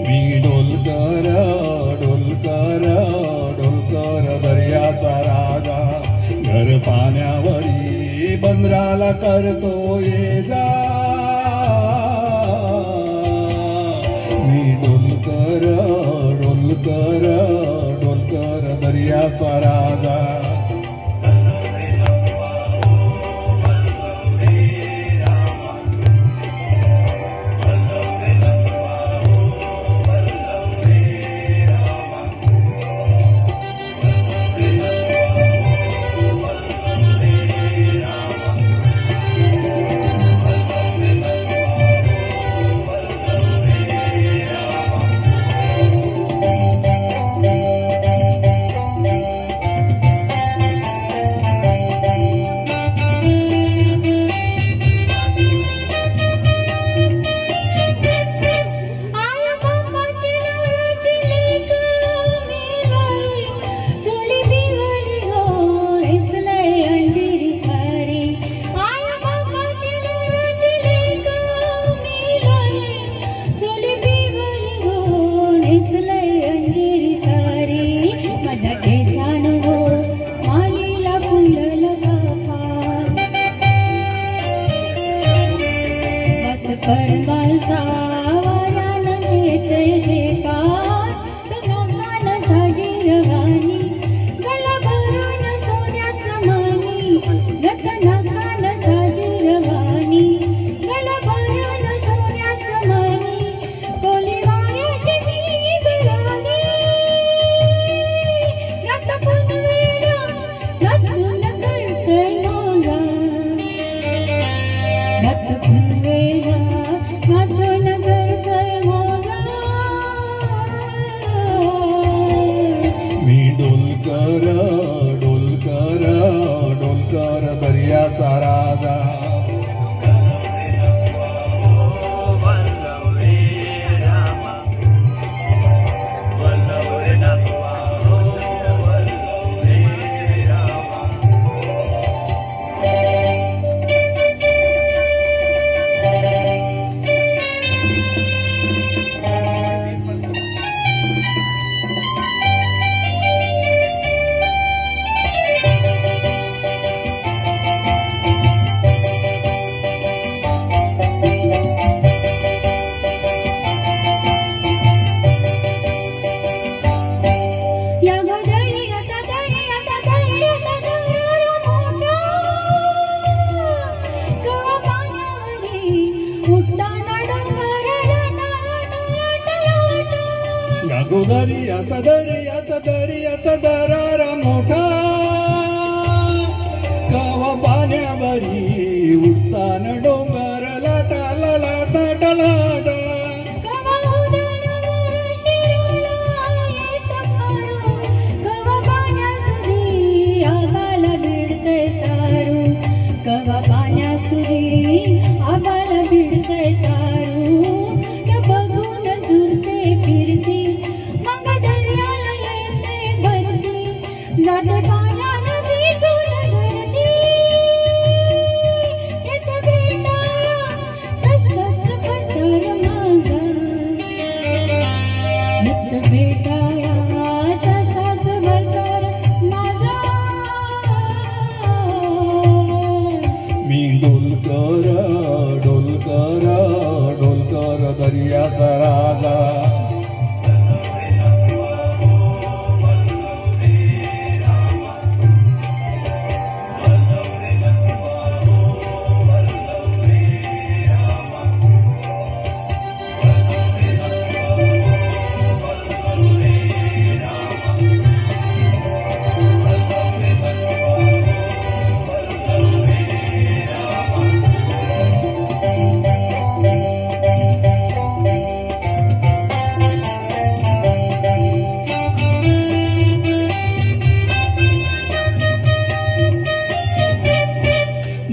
मी डोलकर डोलकर डोलकर दर्याचा राजा, घर पाण्यावरी बंदराला करतो ये जा। मी डोलकर डोलकर डोलकर दर्याचा राजा। दर्याचा दरारा मोठा, कवा पाण्यावरी उठताना डोंगर लाटा लाटा लाटा। कवा उधाणावर शिरोळा येत फारू, कवा पाण्यासुधी आबाला भिडते तारू, कवा पाण्यासुधी आबाला भिडते तारू। न बघून झुरते फिरती मग दर्याला येते भरती, जाते पाण्यानं भिजून धरती। येते बेटा तसंच भरतर माझा, येते बेटा तसाच भरतर माझा। मी डोलकर डोलकर डोलकर दर्याचा राजा।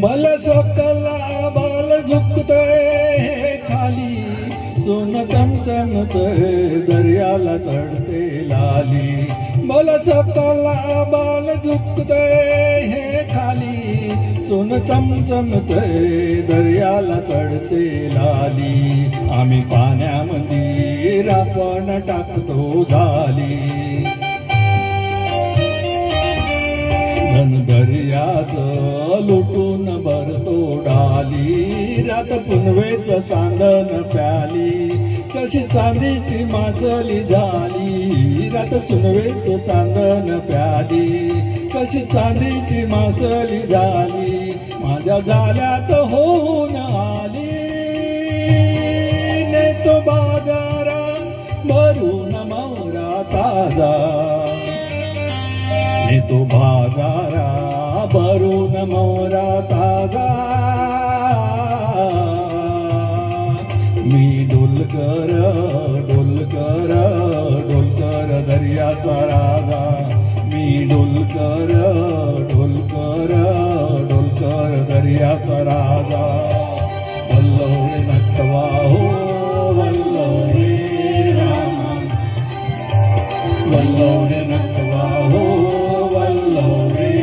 बल सोकला बाल झुकते खाली, सोन चमचमते दर्याला चढते लाली। बल सोकला बाल झुकते हे खाली, सोन चमचमते दर्याला चढते लाली। आम्ही पाण्यामध्ये रापण टाकतो झाली धन दर्याच लुटून भरतो डाली रात पुनवेच चांदण प्याली कशी चांदीची मासली झाली रात चुनवेच चांदण प्याली कशी चांदीची मासली झाली माझ्या जाल्यात होऊन आली नेतो बाजारा भरून मोहरा ताजा नेतो बाजारा भरून मोहरा ताजा मी डोलकर डोलकर डोलकर दर्याचा राजा मी डोलकर डोलकर डोलकर दर्याचा राजा वल्लव रे नटवा हो वल्लव रे रामा वल्लव रे नटवा हो वल्लव रे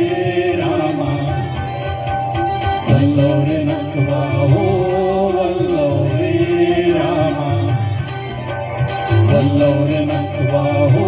रामा वल्लव रे नटवा हो वल्लव रे रामा वल्लव रे नटवा हो